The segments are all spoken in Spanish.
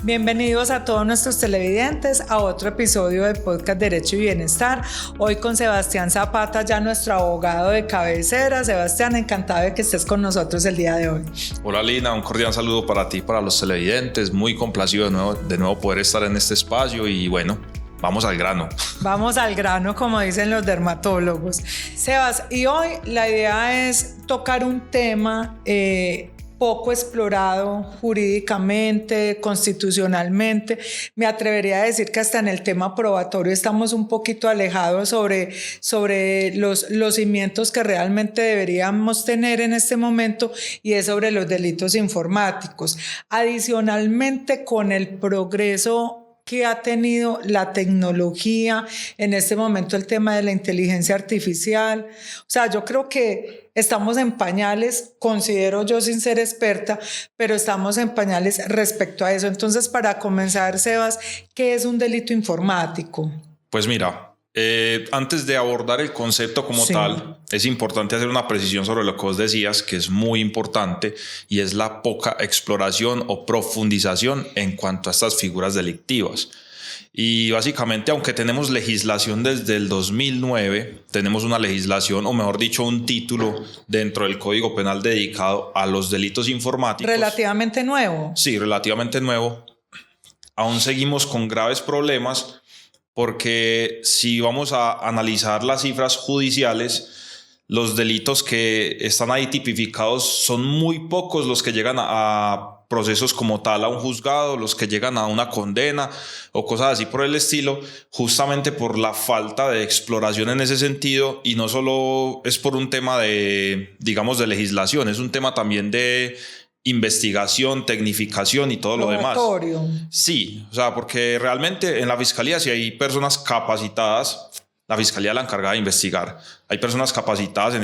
Bienvenidos a todos nuestros televidentes a otro episodio del podcast Derecho y Bienestar. Hoy con Sebastián Zapata, ya nuestro abogado de cabecera. Sebastián, encantado de que estés con nosotros el día de hoy. Hola Lina, un cordial saludo para ti, para los televidentes. Muy complacido de nuevo poder estar en este espacio y bueno, vamos al grano. Vamos al grano, como dicen los dermatólogos. Sebas, y hoy la idea es tocar un tema poco explorado jurídicamente, constitucionalmente. Me atrevería a decir que hasta en el tema probatorio estamos un poquito alejados sobre los cimientos que realmente deberíamos tener en este momento, y es sobre los delitos informáticos. Adicionalmente, con el progreso que ha tenido la tecnología, en este momento el tema de la inteligencia artificial. O sea, yo creo que estamos en pañales, considero yo sin ser experta, pero estamos en pañales respecto a eso. Entonces, para comenzar, Sebas, ¿qué es un delito informático? Pues mira, antes de abordar el concepto como tal, es importante hacer una precisión sobre lo que vos decías, que es muy importante, y es la poca exploración o profundización en cuanto a estas figuras delictivas. Y básicamente, aunque tenemos legislación desde el 2009, tenemos una legislación, o mejor dicho, un título dentro del Código Penal dedicado a los delitos informáticos. ¿Relativamente nuevo? Sí, relativamente nuevo. Aún seguimos con graves problemas, porque si vamos a analizar las cifras judiciales, los delitos que están ahí tipificados son muy pocos los que llegan a procesos como tal, a un juzgado, los que llegan a una condena o cosas así por el estilo, justamente por la falta de exploración en ese sentido. Y no solo es por un tema de, digamos, de legislación, es un tema también de investigación, tecnificación y todo lo demás. Sí, o sea, porque realmente en la fiscalía, si hay personas capacitadas, la fiscalía es la encargada de investigar. Hay personas capacitadas en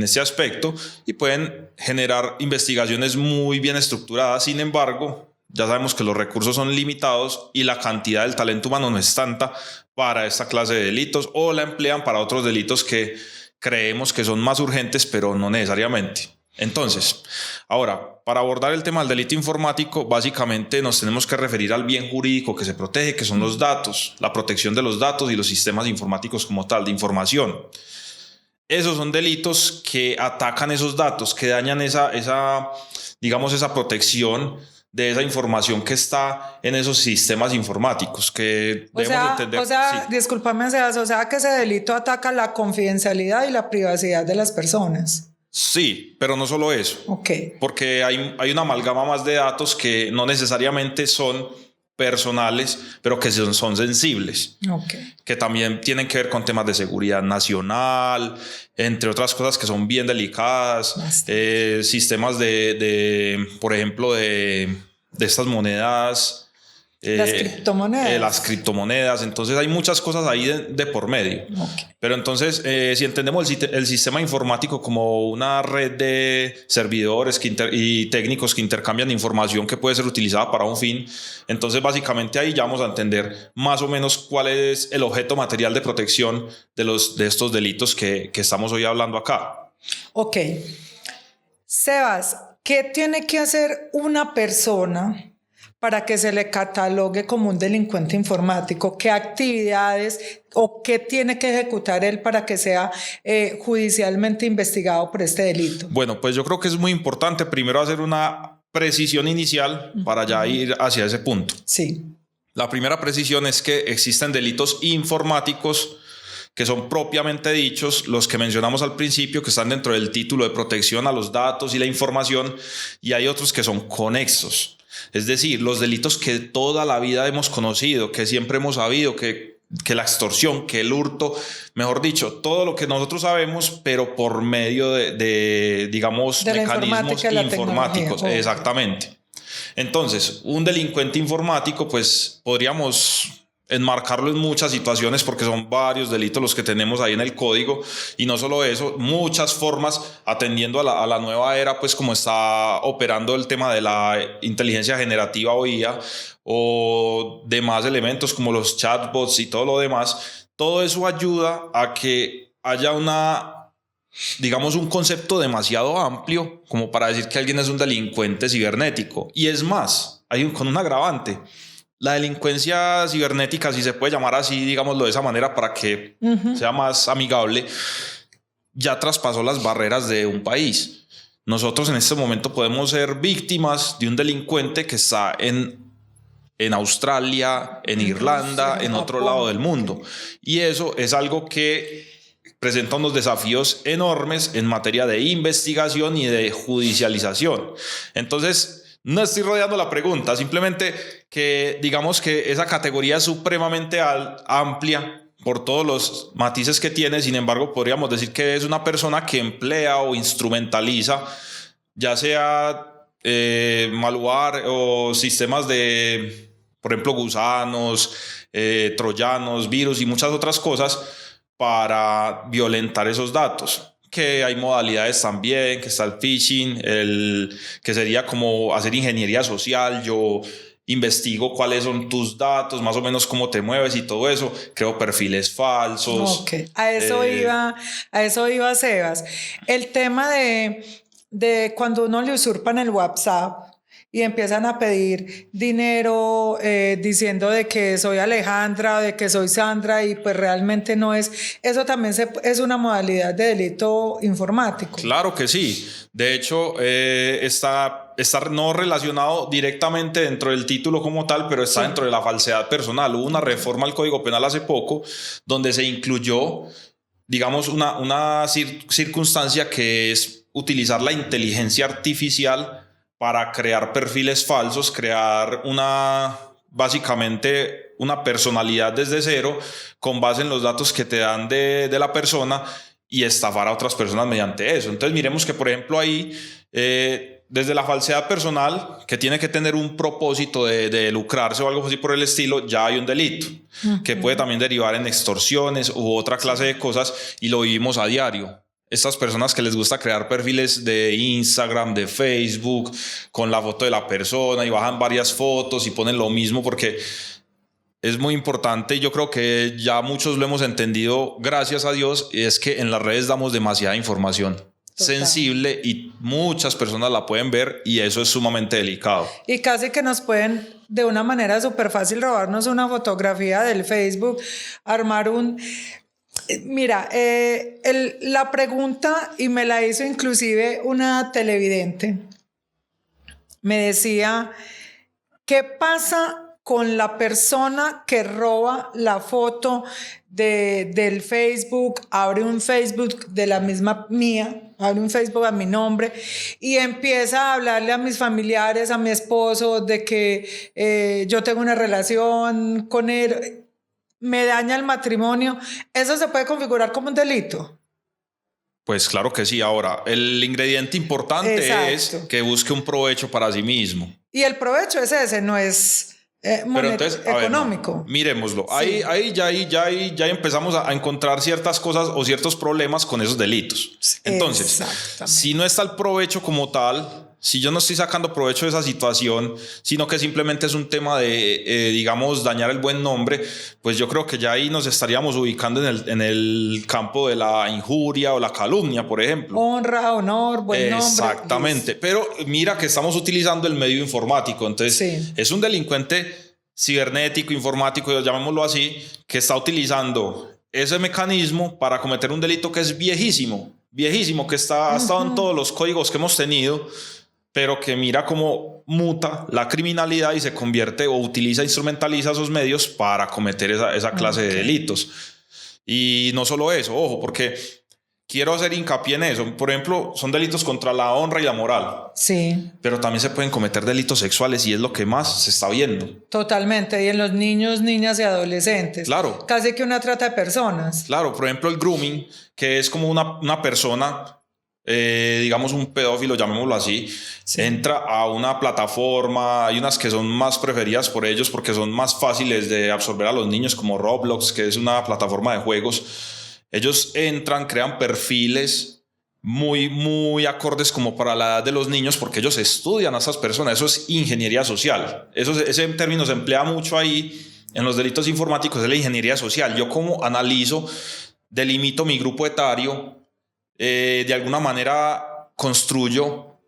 este aspecto y pueden generar investigaciones muy bien estructuradas. Sin embargo, ya sabemos que los recursos son limitados y la cantidad del talento humano no es tanta para esta clase de delitos, o la emplean para otros delitos que creemos que son más urgentes, pero no necesariamente. Entonces, ahora, para abordar el tema del delito informático, básicamente nos tenemos que referir al bien jurídico que se protege, que son los datos, la protección de los datos y los sistemas informáticos como tal, de información. Esos son delitos que atacan esos datos, que dañan esa protección de esa información que está en esos sistemas informáticos, que debemos entender. Discúlpame, Sebas, o sea que ese delito ataca la confidencialidad y la privacidad de las personas. Sí, pero no solo eso. Okay. Porque hay una amalgama más de datos que no necesariamente son personales, pero que son sensibles. Okay. Que también tienen que ver con temas de seguridad nacional, entre otras cosas que son bien delicadas. Sistemas por ejemplo, de estas monedas. Las criptomonedas. Entonces hay muchas cosas ahí de por medio. Okay. Pero entonces, si entendemos el sistema informático como una red de servidores y técnicos que intercambian información que puede ser utilizada para un fin, entonces básicamente ahí ya vamos a entender más o menos cuál es el objeto material de protección de estos delitos que estamos hoy hablando acá. Ok. Sebas, ¿qué tiene que hacer una persona para que se le catalogue como un delincuente informático? ¿Qué actividades o qué tiene que ejecutar él para que sea judicialmente investigado por este delito? Bueno, pues yo creo que es muy importante primero hacer una precisión inicial para ya ir hacia ese punto. Sí. La primera precisión es que existen delitos informáticos que son propiamente dichos, los que mencionamos al principio, que están dentro del título de protección a los datos y la información, y hay otros que son conexos. Es decir, los delitos que toda la vida hemos conocido, que siempre hemos sabido, que la extorsión, que el hurto, mejor dicho, todo lo que nosotros sabemos, pero por medio de mecanismos informáticos. Exactamente. Entonces, un delincuente informático, pues podríamos enmarcarlo en muchas situaciones, porque son varios delitos los que tenemos ahí en el código, y no solo eso, muchas formas atendiendo a la nueva era, pues como está operando el tema de la inteligencia generativa o IA, o demás elementos como los chatbots y todo lo demás. Todo eso ayuda a que haya un concepto demasiado amplio como para decir que alguien es un delincuente cibernético. Y es más, con un agravante. La delincuencia cibernética, si se puede llamar así, digámoslo de esa manera para que sea más amigable, ya traspasó las barreras de un país. Nosotros en este momento podemos ser víctimas de un delincuente que está en Australia, en Irlanda, en otro lado del mundo. Y eso es algo que presenta unos desafíos enormes en materia de investigación y de judicialización. Entonces, no estoy rodeando la pregunta, simplemente que digamos que esa categoría es supremamente amplia por todos los matices que tiene. Sin embargo, podríamos decir que es una persona que emplea o instrumentaliza, ya sea malware o sistemas de, por ejemplo, gusanos, troyanos, virus y muchas otras cosas para violentar esos datos. Que hay modalidades también, que está el phishing, que sería como hacer ingeniería social. Yo investigo cuáles son tus datos, más o menos cómo te mueves y todo eso, creo perfiles falsos. Okay. A eso iba Sebas. El tema de cuando uno le usurpan el WhatsApp y empiezan a pedir dinero diciendo de que soy Alejandra, de que soy Sandra, y pues realmente no es. Eso también es una modalidad de delito informático. Claro que sí. De hecho, está no relacionado directamente dentro del título como tal, pero está dentro de la falsedad personal. Hubo una reforma al Código Penal hace poco donde se incluyó, digamos, una circunstancia que es utilizar la inteligencia artificial para crear perfiles falsos, crear básicamente una personalidad desde cero con base en los datos que te dan de la persona y estafar a otras personas mediante eso. Entonces miremos que, por ejemplo, ahí desde la falsedad personal, que tiene que tener un propósito de lucrarse o algo así por el estilo, ya hay un delito que puede también derivar en extorsiones u otra clase de cosas, y lo vivimos a diario. Estas personas que les gusta crear perfiles de Instagram, de Facebook, con la foto de la persona y bajan varias fotos y ponen lo mismo, porque es muy importante. Yo creo que ya muchos lo hemos entendido, gracias a Dios, y es que en las redes damos demasiada información sensible y muchas personas la pueden ver, y eso es sumamente delicado. Y casi que nos pueden de una manera súper fácil robarnos una fotografía del Facebook, armar un... Mira, la pregunta, y me la hizo inclusive una televidente, me decía, ¿qué pasa con la persona que roba la foto del Facebook, abre un Facebook de la misma mía, abre un Facebook a mi nombre y empieza a hablarle a mis familiares, a mi esposo, de que yo tengo una relación con él, me daña el matrimonio? ¿Eso se puede configurar como un delito? Pues claro que sí. Ahora, el ingrediente importante es que busque un provecho para sí mismo. Y el provecho es ese, no es económico. Ver, no, miremoslo. Sí. Ahí ya empezamos a encontrar ciertas cosas o ciertos problemas con esos delitos. Entonces, si no está el provecho como tal, si yo no estoy sacando provecho de esa situación, sino que simplemente es un tema de, digamos, dañar el buen nombre, pues yo creo que ya ahí nos estaríamos ubicando en el campo de la injuria o la calumnia, por ejemplo. Honra, honor, buen nombre. Exactamente. Pero mira que estamos utilizando el medio informático. Entonces, es un delincuente cibernético, informático, llamémoslo así, que está utilizando ese mecanismo para cometer un delito que es viejísimo, que ha estado en todos los códigos que hemos tenido, pero que mira cómo muta la criminalidad y se convierte o instrumentaliza esos medios para cometer esa clase de delitos. Y no solo eso, ojo, porque quiero hacer hincapié en eso. Por ejemplo, son delitos contra la honra y la moral. Sí. Pero también se pueden cometer delitos sexuales, y es lo que más se está viendo. Totalmente. Y en los niños, niñas y adolescentes. Claro. Casi que una trata de personas. Claro. Por ejemplo, el grooming, que es como una persona... digamos un pedófilo, llamémoslo así, entra a una plataforma. Hay unas que son más preferidas por ellos porque son más fáciles de absorber a los niños, como Roblox, que es una plataforma de juegos. Ellos entran, crean perfiles muy acordes como para la edad de los niños, porque ellos estudian a esas personas. Eso es ingeniería social. Ese término se emplea mucho ahí en los delitos informáticos, es la ingeniería social. Yo como analizo, delimito mi grupo etario, de alguna manera construyo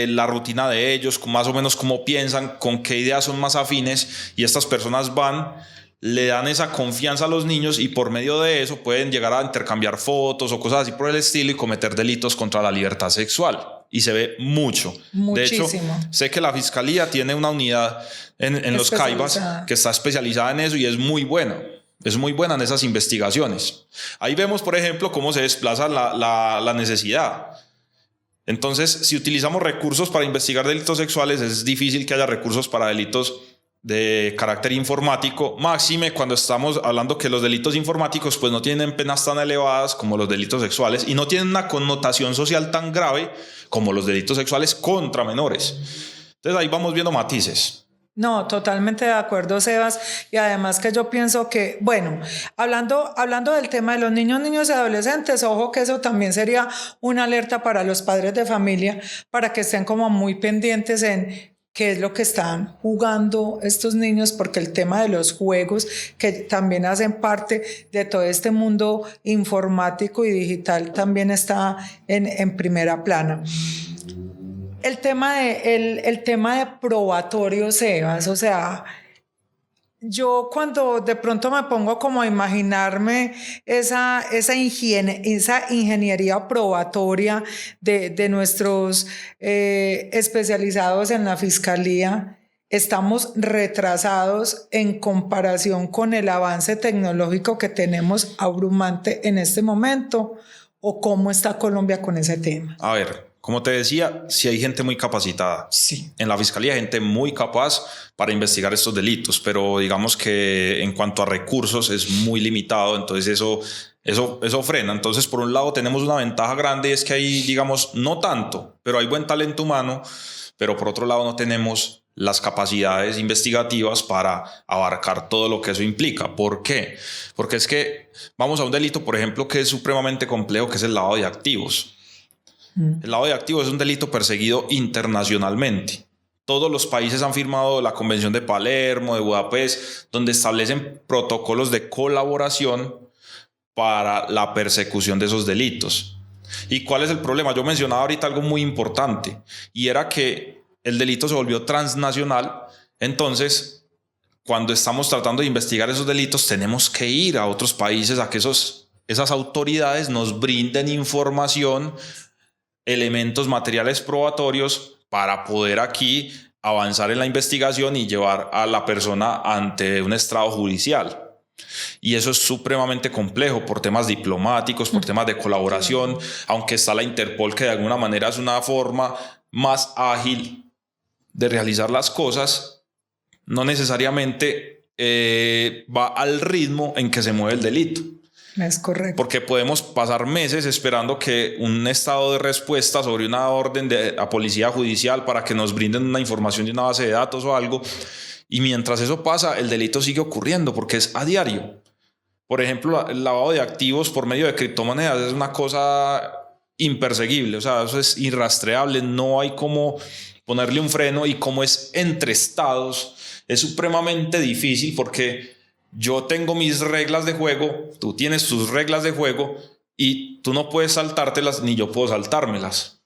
la rutina de ellos, más o menos cómo piensan, con qué ideas son más afines, y estas personas van, le dan esa confianza a los niños y por medio de eso pueden llegar a intercambiar fotos o cosas así por el estilo y cometer delitos contra la libertad sexual. Y se ve mucho. Muchísimo. De hecho, sé que la Fiscalía tiene una unidad en Los Caivas que está especializada en eso y es muy buena. Es muy buena en esas investigaciones. Ahí vemos, por ejemplo, cómo se desplaza la necesidad. Entonces, si utilizamos recursos para investigar delitos sexuales, es difícil que haya recursos para delitos de carácter informático, máxime cuando estamos hablando que los delitos informáticos pues no tienen penas tan elevadas como los delitos sexuales y no tienen una connotación social tan grave como los delitos sexuales contra menores. Entonces ahí vamos viendo matices. No, totalmente de acuerdo, Sebas. Y además que yo pienso que, bueno, hablando del tema de los niños y adolescentes, ojo que eso también sería una alerta para los padres de familia, para que estén como muy pendientes en qué es lo que están jugando estos niños, porque el tema de los juegos, que también hacen parte de todo este mundo informático y digital, también está en primera plana. El tema de probatorio, Sebas, o sea, yo cuando de pronto me pongo como a imaginarme esa ingeniería probatoria de nuestros especializados en la Fiscalía, estamos retrasados en comparación con el avance tecnológico que tenemos abrumante en este momento, ¿o cómo está Colombia con ese tema? A ver, como te decía, sí hay gente muy capacitada. Sí. En la Fiscalía hay gente muy capaz para investigar estos delitos, pero digamos que en cuanto a recursos es muy limitado, entonces eso frena. Entonces, por un lado tenemos una ventaja grande, es que hay, digamos, no tanto, pero hay buen talento humano, pero por otro lado no tenemos las capacidades investigativas para abarcar todo lo que eso implica. ¿Por qué? Porque es que vamos a un delito, por ejemplo, que es supremamente complejo, que es el lavado de activos. El lavado de activos es un delito perseguido internacionalmente. Todos los países han firmado la Convención de Palermo, de Budapest, donde establecen protocolos de colaboración para la persecución de esos delitos. ¿Y cuál es el problema? Yo mencionaba ahorita algo muy importante, y era que el delito se volvió transnacional. Entonces, cuando estamos tratando de investigar esos delitos, tenemos que ir a otros países a que esas autoridades nos brinden información, elementos materiales probatorios para poder aquí avanzar en la investigación y llevar a la persona ante un estrado judicial. Y eso es supremamente complejo por temas diplomáticos, por temas de colaboración, aunque está la Interpol, que de alguna manera es una forma más ágil de realizar las cosas, no necesariamente va al ritmo en que se mueve el delito. Es correcto. Porque podemos pasar meses esperando que un estado de respuesta sobre una orden de la policía judicial para que nos brinden una información de una base de datos o algo, y mientras eso pasa, el delito sigue ocurriendo porque es a diario. Por ejemplo, el lavado de activos por medio de criptomonedas es una cosa imperseguible, o sea, eso es irrastreable, no hay cómo ponerle un freno, y como es entre estados, es supremamente difícil porque yo tengo mis reglas de juego, tú tienes tus reglas de juego y tú no puedes saltártelas ni yo puedo saltármelas.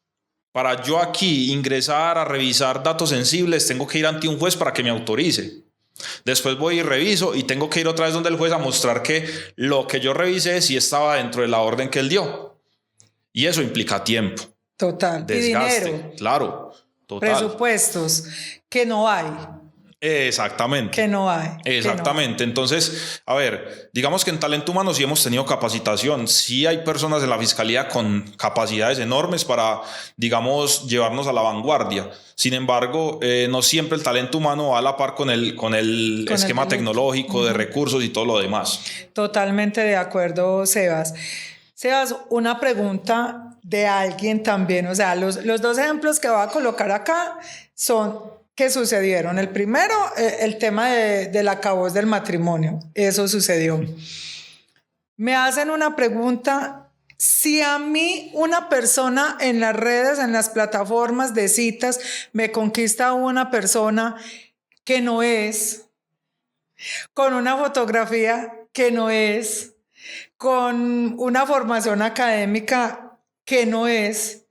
Para yo aquí ingresar a revisar datos sensibles tengo que ir ante un juez para que me autorice. Después voy y reviso y tengo que ir otra vez donde el juez a mostrar que lo que yo revisé sí estaba dentro de la orden que él dio. Y eso implica tiempo. Total. Desgaste, y dinero. Claro. Total. Presupuestos que no hay. Exactamente. Que no hay. Exactamente. Entonces, a ver, digamos que en talento humano sí hemos tenido capacitación. Sí hay personas en la Fiscalía con capacidades enormes para, digamos, llevarnos a la vanguardia. Sin embargo, no siempre el talento humano va a la par con el esquema tecnológico de recursos y todo lo demás. Totalmente de acuerdo, Sebas. Sebas, una pregunta de alguien también. O sea, los dos ejemplos que voy a colocar acá son que sucedieron. El primero, el tema del acabose del matrimonio. Eso sucedió. Me hacen una pregunta: si a mí una persona en las redes, en las plataformas de citas, me conquista una persona que no es, con una fotografía que no es, con una formación académica que no es,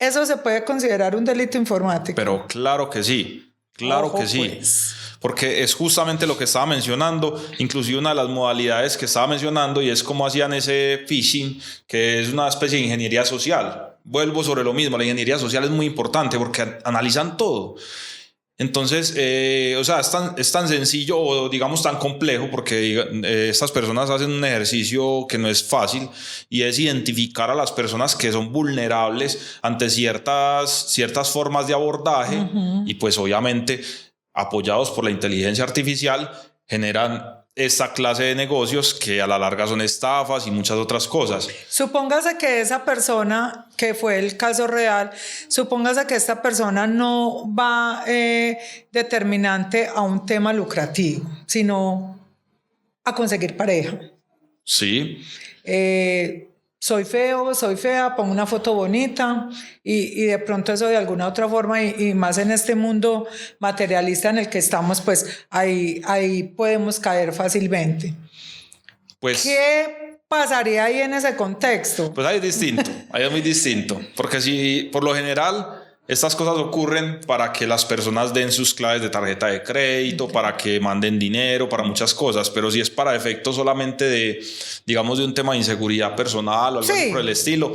¿Eso se puede considerar un delito informático? Pero claro que sí, claro Ojo, que sí. pues. Porque es justamente lo que estaba mencionando, inclusive una de las modalidades que estaba mencionando, y es cómo hacían ese phishing, que es una especie de ingeniería social. Vuelvo sobre lo mismo, la ingeniería social es muy importante porque analizan todo. Entonces, o sea, es tan sencillo o digamos tan complejo porque estas personas hacen un ejercicio que no es fácil y es identificar a las personas que son vulnerables ante ciertas formas de abordaje y pues obviamente apoyados por la inteligencia artificial generan esta clase de negocios que a la larga son estafas y muchas otras cosas. Supóngase que esa persona, que fue el caso real, supóngase que esta persona no va determinante a un tema lucrativo, sino a conseguir pareja. Sí. Soy feo, soy fea, pongo una foto bonita y de pronto eso de alguna otra forma y más en este mundo materialista en el que estamos, pues ahí podemos caer fácilmente. Pues, ¿qué pasaría ahí en ese contexto? Pues ahí es distinto, ahí es muy distinto, porque si por lo general estas cosas ocurren para que las personas den sus claves de tarjeta de crédito, para que manden dinero, para muchas cosas, pero si es para efectos solamente de, digamos, de un tema de inseguridad personal o algo así por el estilo.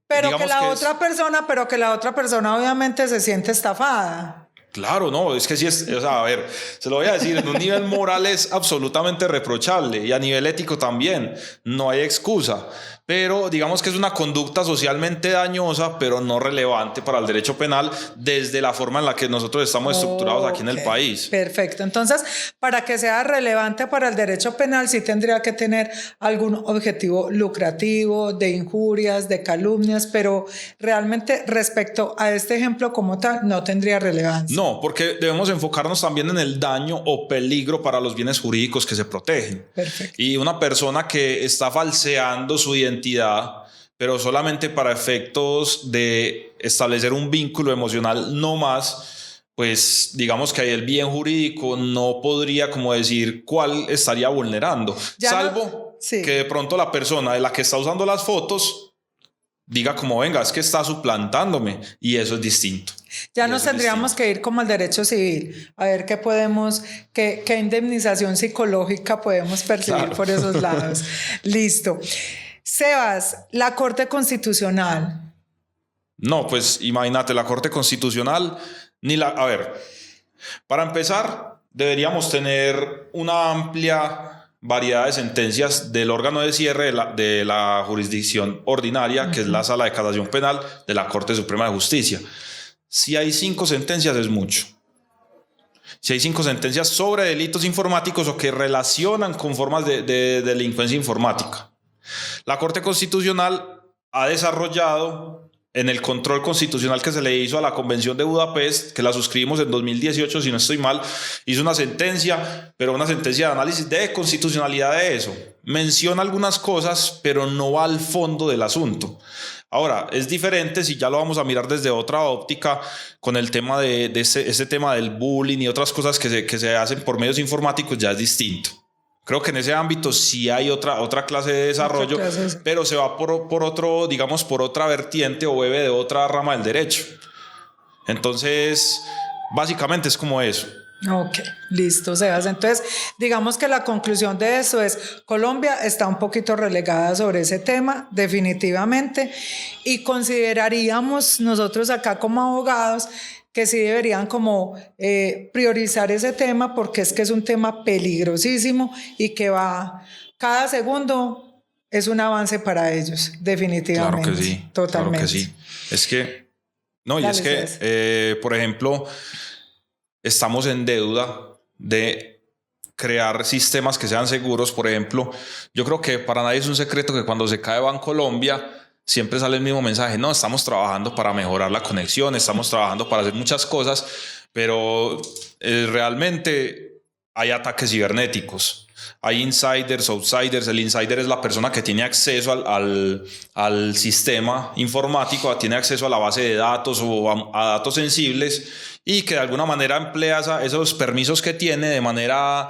Pero que la otra persona obviamente se siente estafada. Claro, no, es que sí es, o sea, a ver, se lo voy a decir, en un nivel moral es absolutamente reprochable y a nivel ético también, no hay excusa, pero digamos que es una conducta socialmente dañosa, pero no relevante para el derecho penal desde la forma en la que nosotros estamos estructurados aquí en el país. Perfecto, entonces, para que sea relevante para el derecho penal, sí tendría que tener algún objetivo lucrativo, de injurias, de calumnias, pero realmente respecto a este ejemplo como tal, no tendría relevancia. No, porque debemos enfocarnos también en el daño o peligro para los bienes jurídicos que se protegen. Perfecto. Y una persona que está falseando su identidad, pero solamente para efectos de establecer un vínculo emocional no más, pues digamos que ahí el bien jurídico no podría como decir cuál estaría vulnerando, salvo que de pronto la persona de la que está usando las fotos diga como venga, es que está suplantándome y eso es distinto. Ya nos tendríamos que ir como al derecho civil, a ver qué indemnización psicológica podemos percibir por esos lados. Listo. Sebas, la Corte Constitucional. No, pues imagínate, la Corte Constitucional, a ver, para empezar, deberíamos tener una amplia variedad de sentencias del órgano de cierre de la jurisdicción ordinaria, que es la Sala de Casación Penal de la Corte Suprema de Justicia. Si hay 5 sentencias es mucho. Si hay 5 sentencias sobre delitos informáticos o que relacionan con formas de delincuencia informática. La Corte Constitucional ha desarrollado en el control constitucional que se le hizo a la Convención de Budapest, que la suscribimos en 2018, si no estoy mal, hizo una sentencia, pero una sentencia de análisis de constitucionalidad de eso. Menciona algunas cosas, pero no va al fondo del asunto. Ahora, es diferente si ya lo vamos a mirar desde otra óptica con el tema de ese tema del bullying y otras cosas que se hacen por medios informáticos, ya es distinto. Creo que en ese ámbito sí hay otra clase de desarrollo, pero se va por otro, digamos, por otra vertiente o bebe de otra rama del derecho. Entonces, básicamente es como eso. Ok, listo, Sebas. Entonces, digamos que la conclusión de eso es: Colombia está un poquito relegada sobre ese tema, definitivamente, y consideraríamos nosotros acá como abogados que sí deberían como priorizar ese tema, porque es que es un tema peligrosísimo y que va cada segundo es un avance para ellos, definitivamente. Claro que sí, totalmente. Claro que sí. Es que, no, y es que, por ejemplo, estamos en deuda de crear sistemas que sean seguros. Por ejemplo, yo creo que para nadie es un secreto que cuando se cae Bancolombia siempre sale el mismo mensaje: no, estamos trabajando para mejorar la conexión, estamos trabajando para hacer muchas cosas, pero realmente hay ataques cibernéticos. Hay insiders, outsiders. El insider es la persona que tiene acceso al sistema informático, tiene acceso a la base de datos o a datos sensibles y que de alguna manera emplea esos permisos que tiene de manera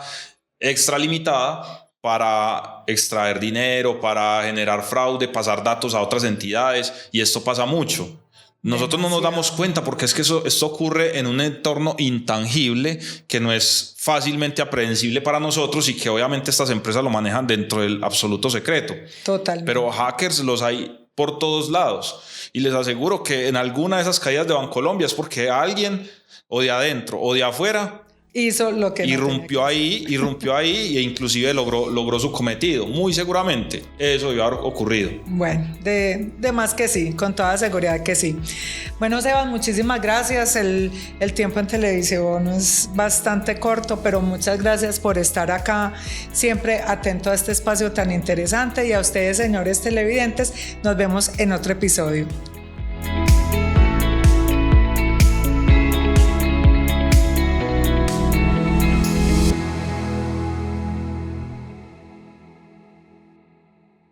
extralimitada para extraer dinero, para generar fraude, pasar datos a otras entidades, y esto pasa mucho. Nosotros no nos damos cuenta porque es que esto ocurre en un entorno intangible que no es fácilmente aprehensible para nosotros y que obviamente estas empresas lo manejan dentro del absoluto secreto. Totalmente. Pero hackers los hay por todos lados, y les aseguro que en alguna de esas caídas de Bancolombia es porque alguien o de adentro o de afuera hizo lo que irrumpió ahí e inclusive logró su cometido. Muy seguramente eso debió haber ocurrido. Bueno, de más que sí, con toda seguridad que sí. Bueno, Sebas, muchísimas gracias. El tiempo en televisión es bastante corto, pero muchas gracias por estar acá, siempre atento a este espacio tan interesante, y a ustedes, señores televidentes, nos vemos en otro episodio.